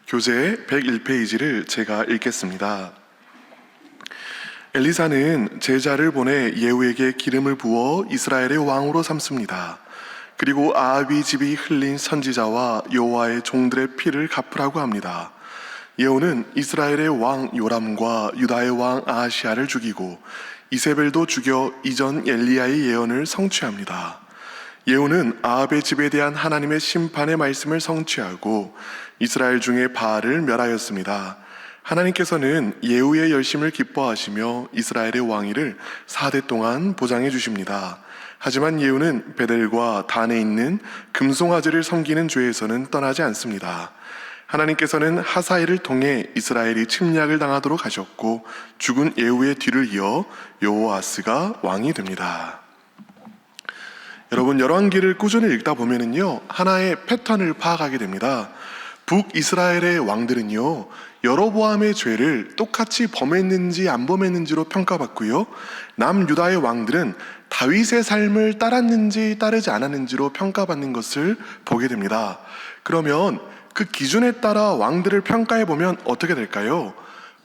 교재 101페이지를 제가 읽겠습니다. 엘리사는 제자를 보내 예후에게 기름을 부어 이스라엘의 왕으로 삼습니다. 그리고 아합이 집이 흘린 선지자와 여호와의 종들의 피를 갚으라고 합니다. 예후는 이스라엘의 왕 요람과 유다의 왕 아하시아를 죽이고 이세벨도 죽여 이전 엘리야의 예언을 성취합니다. 예후는 아합의 집에 대한 하나님의 심판의 말씀을 성취하고 이스라엘 중에 바알을 멸하였습니다. 하나님께서는 예후의 열심을 기뻐하시며 이스라엘의 왕위를 4대 동안 보장해 주십니다. 하지만 예후는 베델과 단에 있는 금송아지를 섬기는 죄에서는 떠나지 않습니다. 하나님께서는 하사엘을 통해 이스라엘이 침략을 당하도록 하셨고 죽은 예후의 뒤를 이어 여호아스가 왕이 됩니다. 여러분, 열왕기를 꾸준히 읽다 보면은요, 하나의 패턴을 파악하게 됩니다. 북이스라엘의 왕들은요, 여로보암의 죄를 똑같이 범했는지 안 범했는지로 평가받고요, 남유다의 왕들은 다윗의 삶을 따랐는지 따르지 않았는지로 평가받는 것을 보게 됩니다. 그러면 그 기준에 따라 왕들을 평가해 보면 어떻게 될까요?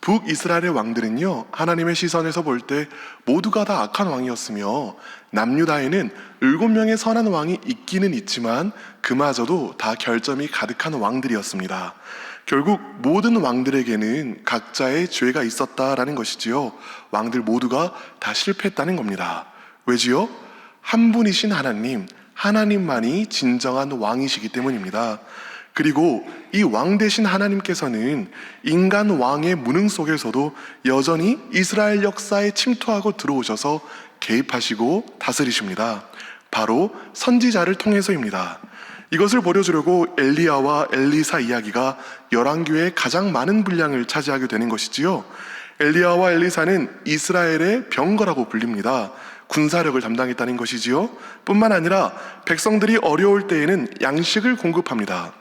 북이스라엘의 왕들은요, 하나님의 시선에서 볼 때 모두가 다 악한 왕이었으며 남유다에는 7명의 선한 왕이 있기는 있지만 그마저도 다 결점이 가득한 왕들이었습니다. 결국 모든 왕들에게는 각자의 죄가 있었다라는 것이지요. 왕들 모두가 다 실패했다는 겁니다. 왜지요? 한 분이신 하나님, 하나님만이 진정한 왕이시기 때문입니다. 그리고 이 왕 되신 하나님께서는 인간 왕의 무능 속에서도 여전히 이스라엘 역사에 침투하고 들어오셔서 개입하시고 다스리십니다. 바로 선지자를 통해서입니다. 이것을 보여주려고 엘리야와 엘리사 이야기가 열왕기의 가장 많은 분량을 차지하게 되는 것이지요. 엘리야와 엘리사는 이스라엘의 병거라고 불립니다. 군사력을 담당했다는 것이지요. 뿐만 아니라 백성들이 어려울 때에는 양식을 공급합니다.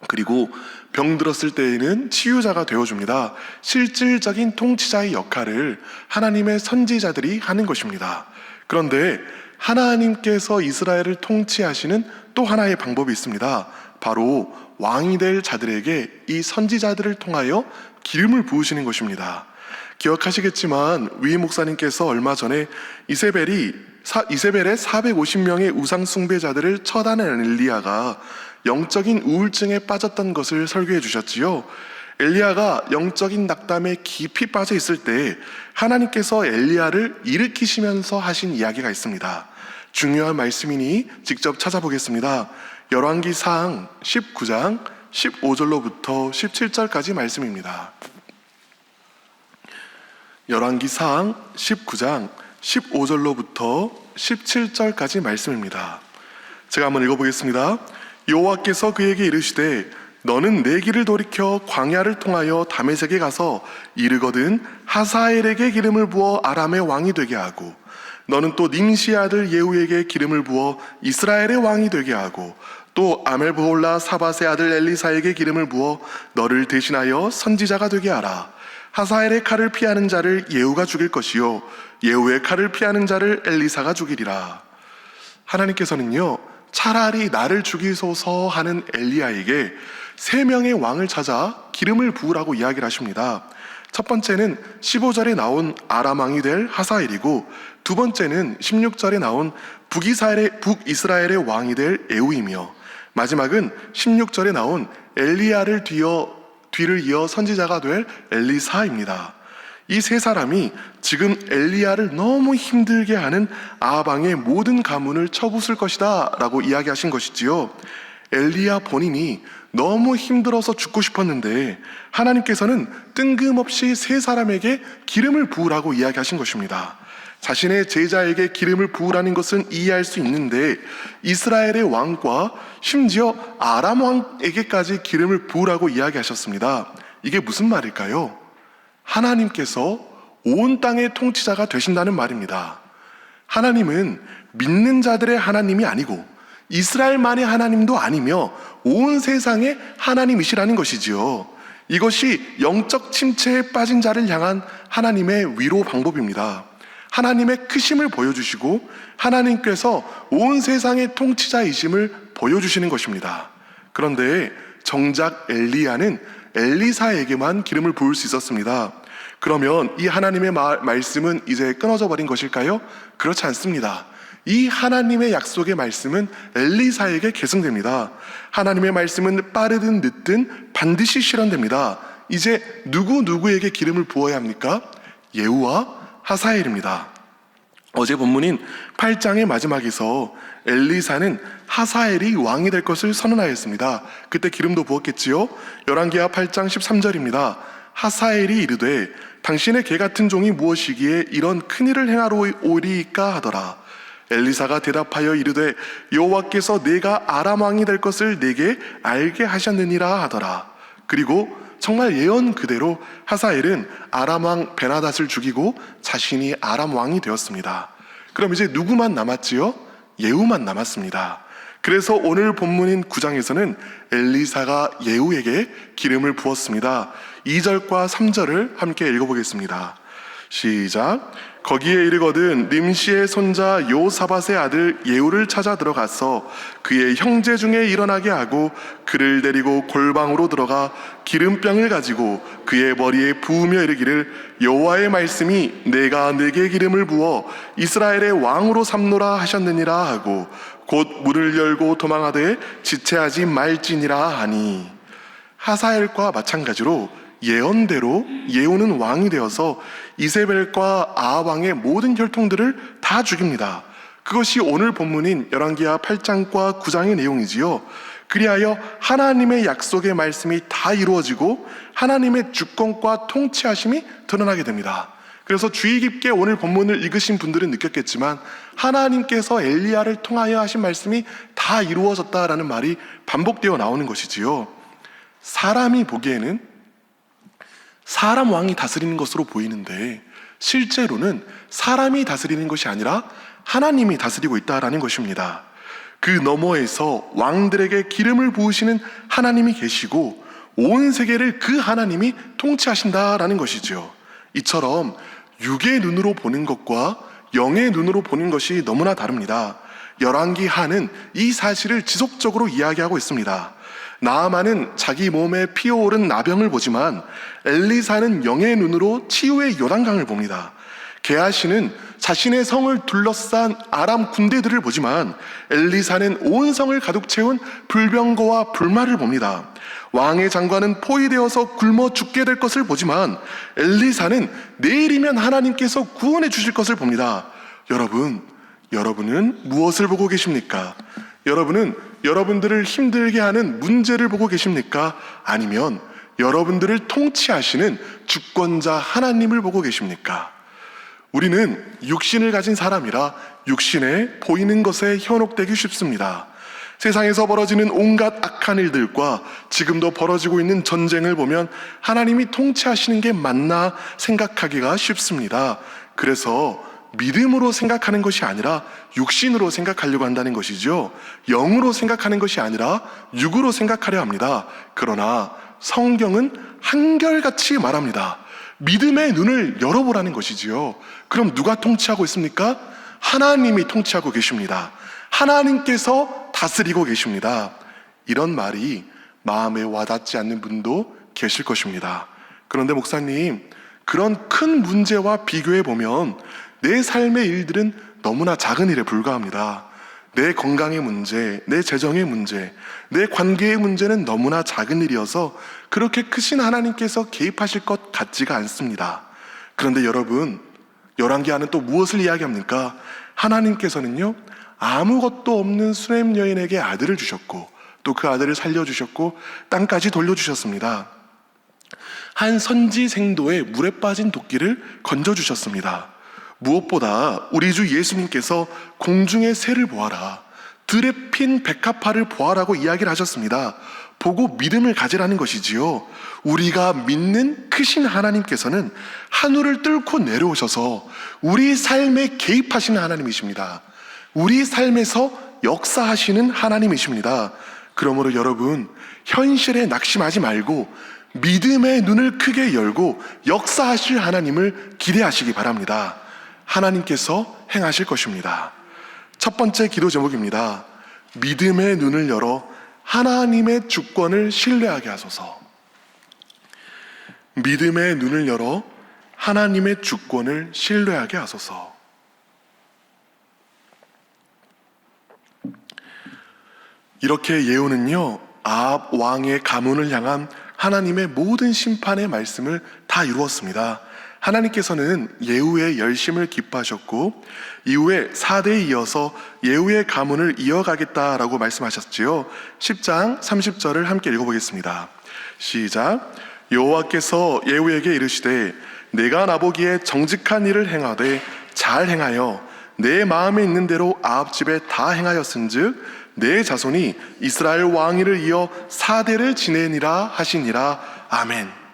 그리고 병들었을 때에는 치유자가 되어줍니다. 실질적인 통치자의 역할을 하나님의 선지자들이 하는 것입니다. 그런데 하나님께서 이스라엘을 통치하시는 또 하나의 방법이 있습니다. 바로 왕이 될 자들에게 이 선지자들을 통하여 기름을 부으시는 것입니다. 기억하시겠지만 위 목사님께서 얼마 전에 이세벨의 450명의 우상 숭배자들을 처단한 엘리야가 영적인 우울증에 빠졌던 것을 설교해 주셨지요. 엘리야가 영적인 낙담에 깊이 빠져 있을 때 하나님께서 엘리야를 일으키시면서 하신 이야기가 있습니다. 중요한 말씀이니 직접 찾아보겠습니다. 열왕기상 19장 15절로부터 17절까지 말씀입니다. 열왕기상 19장 15절로부터 17절까지 말씀입니다. 제가 한번 읽어보겠습니다. 여호와께서 그에게 이르시되 너는 내 길을 돌이켜 광야를 통하여 다메섹에 가서 이르거든 하사엘에게 기름을 부어 아람의 왕이 되게 하고 너는 또 nim시의 아들 예후에게 기름을 부어 이스라엘의 왕이 되게 하고 또 아멜브홀라 사밧의 아들 엘리사에게 기름을 부어 너를 대신하여 선지자가 되게 하라. 하사엘의 칼을 피하는 자를 예후가 죽일 것이요 예후의 칼을 피하는 자를 엘리사가 죽이리라. 하나님께서는요, 차라리 나를 죽이소서 하는 엘리야에게 3명의 왕을 찾아 기름을 부으라고 이야기를 하십니다. 첫 번째는 15절에 나온 아람 왕이 될 하사엘이고 두 번째는 16절에 나온 북이스라엘의 왕이 될 예후이며 마지막은 16절에 나온 엘리야를 뒤를 이어 선지자가 될 엘리사입니다. 이 세 사람이 지금 엘리야를 너무 힘들게 하는 아합 왕의 모든 가문을 쳐부술 것이다 라고 이야기하신 것이지요. 엘리야 본인이 너무 힘들어서 죽고 싶었는데 하나님께서는 뜬금없이 세 사람에게 기름을 부으라고 이야기하신 것입니다. 자신의 제자에게 기름을 부으라는 것은 이해할 수 있는데 이스라엘의 왕과 심지어 아람 왕에게까지 기름을 부으라고 이야기하셨습니다. 이게 무슨 말일까요? 하나님께서 온 땅의 통치자가 되신다는 말입니다. 하나님은 믿는 자들의 하나님이 아니고 이스라엘만의 하나님도 아니며 온 세상의 하나님이시라는 것이지요. 이것이 영적 침체에 빠진 자를 향한 하나님의 위로 방법입니다. 하나님의 크심을 보여주시고 하나님께서 온 세상의 통치자이심을 보여주시는 것입니다. 그런데 정작 엘리야는 엘리사에게만 기름을 부을 수 있었습니다. 그러면 이 하나님의 말씀은 이제 끊어져 버린 것일까요? 그렇지 않습니다. 이 하나님의 약속의 말씀은 엘리사에게 계승됩니다. 하나님의 말씀은 빠르든 늦든 반드시 실현됩니다. 이제 누구에게 기름을 부어야 합니까? 예후와 하사엘입니다. 어제 본문인 8장의 마지막에서 엘리사는 하사엘이 왕이 될 것을 선언하였습니다. 그때 기름도 부었겠지요. 열왕기하 8장 13절입니다. 하사엘이 이르되 당신의 개 같은 종이 무엇이기에 이런 큰일을 행하러 오리이까 하더라. 엘리사가 대답하여 이르되 여호와께서 내가 아람 왕이 될 것을 내게 알게 하셨느니라 하더라. 그리고 정말 예언 그대로 하사엘은 아람 왕 베나닷을 죽이고 자신이 아람 왕이 되었습니다. 그럼 이제 누구만 남았지요? 예후만 남았습니다. 그래서 오늘 본문인 9장에서는 엘리사가 예후에게 기름을 부었습니다. 2절과 3절을 함께 읽어보겠습니다. 시작. 거기에 이르거든 nim시의 손자 요사밧의 아들 예후를 찾아 들어가서 그의 형제 중에 일어나게 하고 그를 데리고 골방으로 들어가 기름병을 가지고 그의 머리에 부으며 이르기를 여호와의 말씀이 내가 네게 기름을 부어 이스라엘의 왕으로 삼노라 하셨느니라 하고 곧 문을 열고 도망하되 지체하지 말지니라 하니, 하사엘과 마찬가지로 예언대로 예후는 왕이 되어서 이세벨과 아합왕의 모든 혈통들을 다 죽입니다. 그것이 오늘 본문인 열왕기하 8장과 9장의 내용이지요. 그리하여 하나님의 약속의 말씀이 다 이루어지고 하나님의 주권과 통치하심이 드러나게 됩니다. 그래서 주의 깊게 오늘 본문을 읽으신 분들은 느꼈겠지만 하나님께서 엘리야를 통하여 하신 말씀이 다 이루어졌다라는 말이 반복되어 나오는 것이지요. 사람이 보기에는 사람 왕이 다스리는 것으로 보이는데 실제로는 사람이 다스리는 것이 아니라 하나님이 다스리고 있다라는 것입니다. 그 너머에서 왕들에게 기름을 부으시는 하나님이 계시고 온 세계를 그 하나님이 통치하신다라는 것이죠. 이처럼 육의 눈으로 보는 것과 영의 눈으로 보는 것이 너무나 다릅니다. 열왕기하는 이 사실을 지속적으로 이야기하고 있습니다. 나아만은 자기 몸에 피어오른 나병을 보지만 엘리사는 영의 눈으로 치유의 요단강을 봅니다. 게하시는 자신의 성을 둘러싼 아람 군대들을 보지만 엘리사는 온 성을 가득 채운 불병거와 불말을 봅니다. 왕의 장관은 포위되어서 굶어 죽게 될 것을 보지만 엘리사는 내일이면 하나님께서 구원해 주실 것을 봅니다. 여러분은 무엇을 보고 계십니까? 여러분은 여러분들을 힘들게 하는 문제를 보고 계십니까? 아니면 여러분들을 통치하시는 주권자 하나님을 보고 계십니까? 우리는 육신을 가진 사람이라 육신에 보이는 것에 현혹되기 쉽습니다. 세상에서 벌어지는 온갖 악한 일들과 지금도 벌어지고 있는 전쟁을 보면 하나님이 통치하시는 게 맞나 생각하기가 쉽습니다. 그래서 믿음으로 생각하는 것이 아니라 육신으로 생각하려고 한다는 것이죠. 영으로 생각하는 것이 아니라 육으로 생각하려 합니다. 그러나 성경은 한결같이 말합니다. 믿음의 눈을 열어보라는 것이지요. 그럼 누가 통치하고 있습니까? 하나님이 통치하고 계십니다. 하나님께서 다스리고 계십니다. 이런 말이 마음에 와닿지 않는 분도 계실 것입니다. 그런데 목사님, 그런 큰 문제와 비교해 보면 내 삶의 일들은 너무나 작은 일에 불과합니다. 내 건강의 문제, 내 재정의 문제, 내 관계의 문제는 너무나 작은 일이어서 그렇게 크신 하나님께서 개입하실 것 같지가 않습니다. 그런데 여러분, 열왕기하는 또 무엇을 이야기합니까? 하나님께서는요, 아무것도 없는 수냄 여인에게 아들을 주셨고 또 그 아들을 살려주셨고 땅까지 돌려주셨습니다. 한 선지생도의 물에 빠진 도끼를 건져주셨습니다. 무엇보다 우리 주 예수님께서 공중의 새를 보아라, 들에 핀 백합화를 보아라고 이야기를 하셨습니다. 보고 믿음을 가지라는 것이지요. 우리가 믿는 크신 하나님께서는 하늘을 뚫고 내려오셔서 우리 삶에 개입하시는 하나님이십니다. 우리 삶에서 역사하시는 하나님이십니다. 그러므로 여러분, 현실에 낙심하지 말고 믿음의 눈을 크게 열고 역사하실 하나님을 기대하시기 바랍니다. 하나님께서 행하실 것입니다. 첫 번째 기도 제목입니다. 믿음의 눈을 열어 하나님의 주권을 신뢰하게 하소서. 믿음의 눈을 열어 하나님의 주권을 신뢰하게 하소서. 이렇게 예후는요, 아합 왕의 가문을 향한 하나님의 모든 심판의 말씀을 다 이루었습니다. 하나님께서는 예후의 열심을 기뻐하셨고 이후에 4대에 이어서 예후의 가문을 이어가겠다라고 말씀하셨지요. 10장 30절을 함께 읽어보겠습니다. 시작. 여호와께서 예후에게 이르시되 내가 나보기에 정직한 일을 행하되 잘 행하여 내 마음에 있는 대로 아합 집에 다 행하였은즉 내 자손이 이스라엘 왕위를 이어 4대를 지내니라 하시니라. 아멘.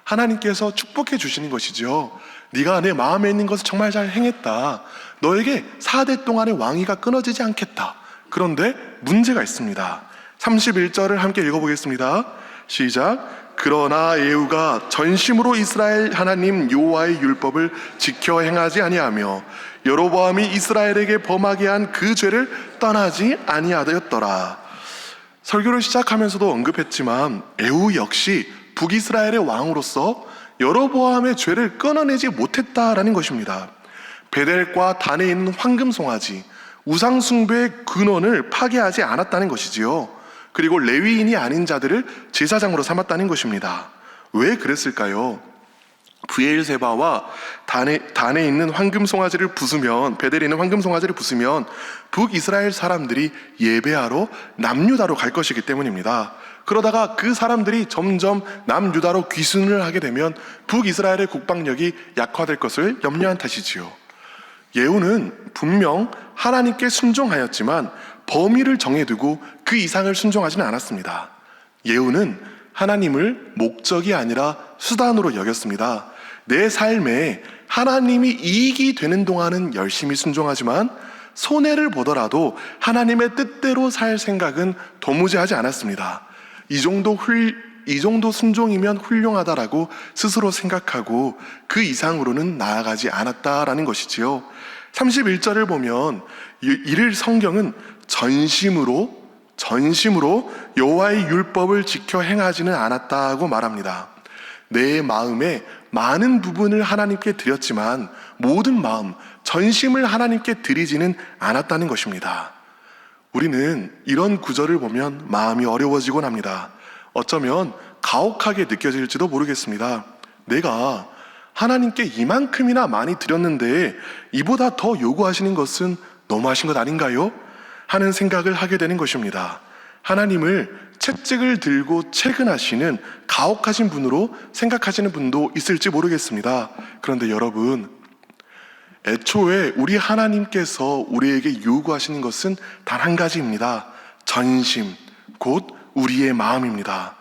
하나님께서 축복해 주시는 것이죠. 네가 내 마음에 있는 것을 정말 잘 행했다. 너에게 4대 동안의 왕위가 끊어지지 않겠다. 그런데 문제가 있습니다. 31절을 함께 읽어보겠습니다. 시작. 그러나 예후가 전심으로 이스라엘 하나님 여호와의 율법을 지켜 행하지 아니하며 여로보암이 이스라엘에게 범하게 한 그 죄를 떠나지 아니하였더라. 설교를 시작하면서도 언급했지만 예후 역시 북이스라엘의 왕으로서 여로보암의 죄를 끊어내지 못했다라는 것입니다. 베델과 단에 있는 황금송아지, 우상숭배의 근원을 파괴하지 않았다는 것이지요. 그리고 레위인이 아닌 자들을 제사장으로 삼았다는 것입니다. 왜 그랬을까요? 브엘세바와 단에 있는 황금송아지를 부수면, 베델에 있는 황금송아지를 부수면 북이스라엘 사람들이 예배하러 남유다로 갈 것이기 때문입니다. 그러다가 그 사람들이 점점 남유다로 귀순을 하게 되면 북이스라엘의 국방력이 약화될 것을 염려한 탓이지요. 예후는 분명 하나님께 순종하였지만 범위를 정해두고 그 이상을 순종하지는 않았습니다. 예후는 하나님을 목적이 아니라 수단으로 여겼습니다. 내 삶에 하나님이 이익이 되는 동안은 열심히 순종하지만 손해를 보더라도 하나님의 뜻대로 살 생각은 도무지 하지 않았습니다. 이 정도 순종이면 훌륭하다라고 스스로 생각하고 그 이상으로는 나아가지 않았다라는 것이지요. 31절을 보면 이를 성경은 전심으로 여호와의 율법을 지켜 행하지는 않았다고 말합니다. 내 마음의 많은 부분을 하나님께 드렸지만 모든 마음, 전심을 하나님께 드리지는 않았다는 것입니다. 우리는 이런 구절을 보면 마음이 어려워지곤 합니다. 어쩌면 가혹하게 느껴질지도 모르겠습니다. 내가 하나님께 이만큼이나 많이 드렸는데 이보다 더 요구하시는 것은 너무하신 것 아닌가요? 하는 생각을 하게 되는 것입니다. 하나님을 채찍을 들고 채근하시는 가혹하신 분으로 생각하시는 분도 있을지 모르겠습니다. 그런데 여러분, 애초에 우리 하나님께서 우리에게 요구하시는 것은 단 한 가지입니다. 전심, 곧 우리의 마음입니다.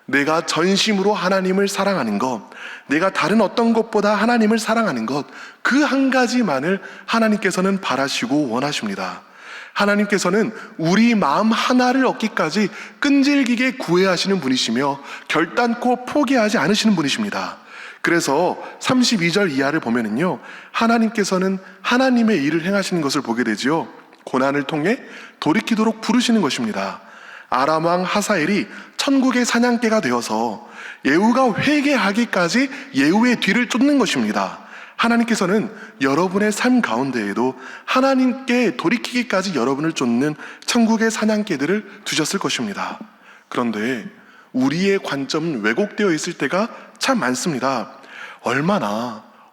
내가 전심으로 하나님을 사랑하는 것, 내가 다른 어떤 것보다 하나님을 사랑하는 것, 그 한 가지만을 하나님께서는 바라시고 원하십니다. 하나님께서는 우리 마음 하나를 얻기까지 끈질기게 구애하시는 분이시며 결단코 포기하지 않으시는 분이십니다. 그래서 32절 이하를 보면은요, 하나님께서는 하나님의 일을 행하시는 것을 보게 되지요. 고난을 통해 돌이키도록 부르시는 것입니다. 아람 왕 하사엘이 천국의 사냥개가 되어서 예후가 회개하기까지 예후의 뒤를 쫓는 것입니다. 하나님께서는 여러분의 삶 가운데에도 하나님께 돌이키기까지 여러분을 쫓는 천국의 사냥개들을 두셨을 것입니다. 그런데 우리의 관점은 왜곡되어 있을 때가 참 많습니다.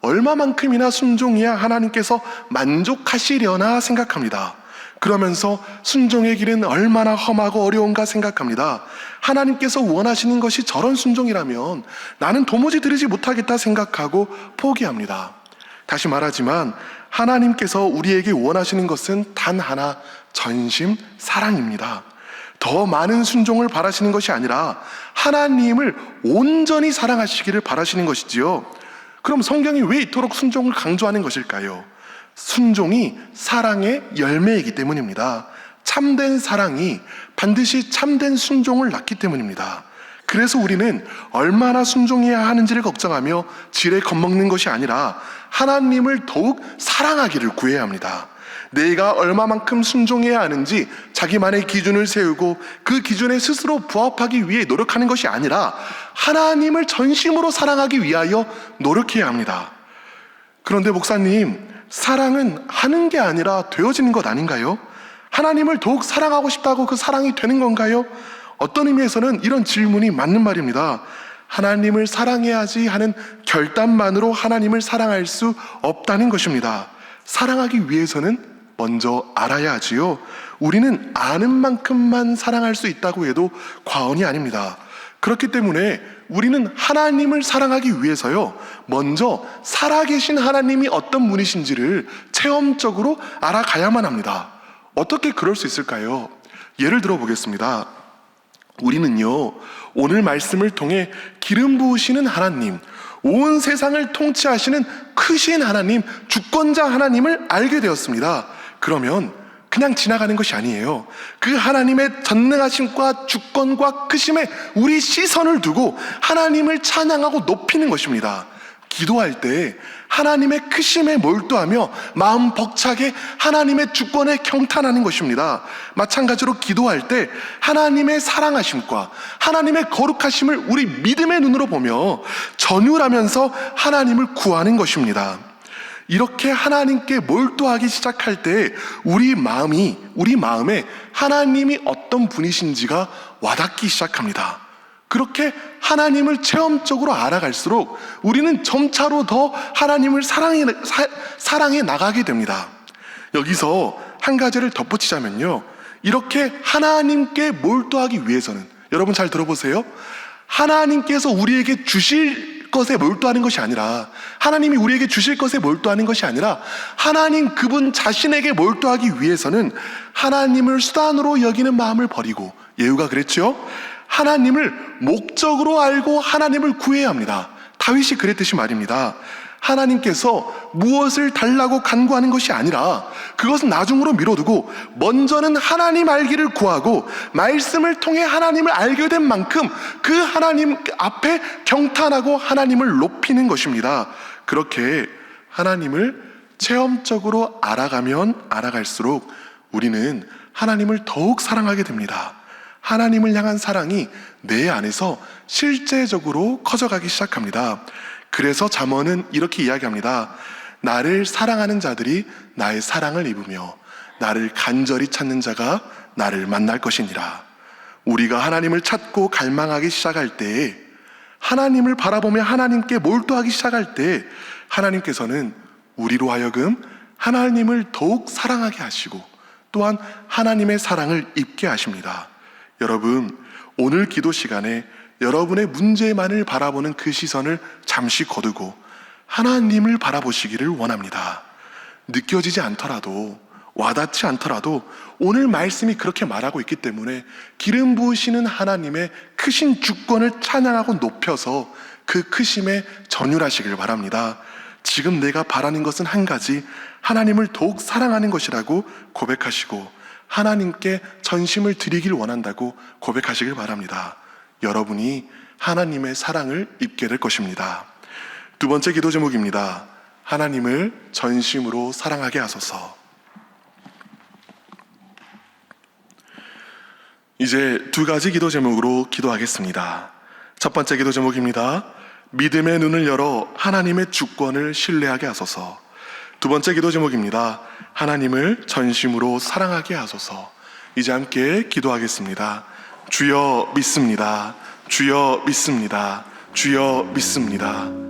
얼마만큼이나 순종해야 하나님께서 만족하시려나 생각합니다. 그러면서 순종의 길은 얼마나 험하고 어려운가 생각합니다. 하나님께서 원하시는 것이 저런 순종이라면 나는 도무지 드리지 못하겠다 생각하고 포기합니다. 다시 말하지만 하나님께서 우리에게 원하시는 것은 단 하나, 전심, 사랑입니다. 더 많은 순종을 바라시는 것이 아니라 하나님을 온전히 사랑하시기를 바라시는 것이지요. 그럼 성경이 왜 이토록 순종을 강조하는 것일까요? 순종이 사랑의 열매이기 때문입니다. 참된 사랑이 반드시 참된 순종을 낳기 때문입니다. 그래서 우리는 얼마나 순종해야 하는지를 걱정하며 지레 겁먹는 것이 아니라 하나님을 더욱 사랑하기를 구해야 합니다. 내가 얼마만큼 순종해야 하는지 자기만의 기준을 세우고 그 기준에 스스로 부합하기 위해 노력하는 것이 아니라 하나님을 전심으로 사랑하기 위하여 노력해야 합니다. 그런데 목사님, 사랑은 하는 게 아니라 되어지는 것 아닌가요? 하나님을 더욱 사랑하고 싶다고 그 사랑이 되는 건가요? 어떤 의미에서는 이런 질문이 맞는 말입니다. 하나님을 사랑해야지 하는 결단만으로 하나님을 사랑할 수 없다는 것입니다. 사랑하기 위해서는 먼저 알아야 하지요. 우리는 아는 만큼만 사랑할 수 있다고 해도 과언이 아닙니다. 그렇기 때문에 우리는 하나님을 사랑하기 위해서요, 먼저 살아계신 하나님이 어떤 분이신지를 체험적으로 알아가야만 합니다. 어떻게 그럴 수 있을까요? 예를 들어 보겠습니다. 우리는요, 오늘 말씀을 통해 기름 부으시는 하나님, 온 세상을 통치하시는 크신 하나님, 주권자 하나님을 알게 되었습니다. 그러면 그냥 지나가는 것이 아니에요. 그 하나님의 전능하심과 주권과 크심에 우리 시선을 두고 하나님을 찬양하고 높이는 것입니다. 기도할 때 하나님의 크심에 몰두하며 마음 벅차게 하나님의 주권에 경탄하는 것입니다. 마찬가지로 기도할 때 하나님의 사랑하심과 하나님의 거룩하심을 우리 믿음의 눈으로 보며 전율하면서 하나님을 구하는 것입니다. 이렇게 하나님께 몰두하기 시작할 때 우리 마음에 하나님이 어떤 분이신지가 와닿기 시작합니다. 그렇게 하나님을 체험적으로 알아갈수록 우리는 점차로 더 하나님을 사랑해 나가게 됩니다. 여기서 한 가지를 덧붙이자면요, 이렇게 하나님께 몰두하기 위해서는, 여러분 잘 들어보세요. 하나님께서 우리에게 주실 것에 몰두하는 것이 아니라, 하나님이 우리에게 주실 것에 몰두하는 것이 아니라 하나님 그분 자신에게 몰두하기 위해서는 하나님을 수단으로 여기는 마음을 버리고, 예후가 그랬죠? 하나님을 목적으로 알고 하나님을 구해야 합니다. 다윗이 그랬듯이 말입니다. 하나님께서 무엇을 달라고 간구하는 것이 아니라 그것은 나중으로 미뤄두고 먼저는 하나님 알기를 구하고 말씀을 통해 하나님을 알게 된 만큼 그 하나님 앞에 경탄하고 하나님을 높이는 것입니다. 그렇게 하나님을 체험적으로 알아가면 알아갈수록 우리는 하나님을 더욱 사랑하게 됩니다. 하나님을 향한 사랑이 내 안에서 실제적으로 커져가기 시작합니다. 그래서 잠언은 이렇게 이야기합니다. 나를 사랑하는 자들이 나의 사랑을 입으며 나를 간절히 찾는 자가 나를 만날 것이니라. 우리가 하나님을 찾고 갈망하기 시작할 때에, 하나님을 바라보며 하나님께 몰두하기 시작할 때 하나님께서는 우리로 하여금 하나님을 더욱 사랑하게 하시고 또한 하나님의 사랑을 입게 하십니다. 여러분, 오늘 기도 시간에 여러분의 문제만을 바라보는 그 시선을 잠시 거두고 하나님을 바라보시기를 원합니다. 느껴지지 않더라도, 와닿지 않더라도 오늘 말씀이 그렇게 말하고 있기 때문에 기름 부으시는 하나님의 크신 주권을 찬양하고 높여서 그 크심에 전율하시길 바랍니다. 지금 내가 바라는 것은 한 가지, 하나님을 더욱 사랑하는 것이라고 고백하시고 하나님께 전심을 드리길 원한다고 고백하시길 바랍니다. 여러분이 하나님의 사랑을 입게 될 것입니다. 두 번째 기도 제목입니다. 하나님을 전심으로 사랑하게 하소서. 이제 두 가지 기도 제목으로 기도하겠습니다. 첫 번째 기도 제목입니다. 믿음의 눈을 열어 하나님의 주권을 신뢰하게 하소서. 두 번째 기도 제목입니다. 하나님을 전심으로 사랑하게 하소서. 이제 함께 기도하겠습니다. 주여 믿습니다. 주여 믿습니다. 주여 믿습니다.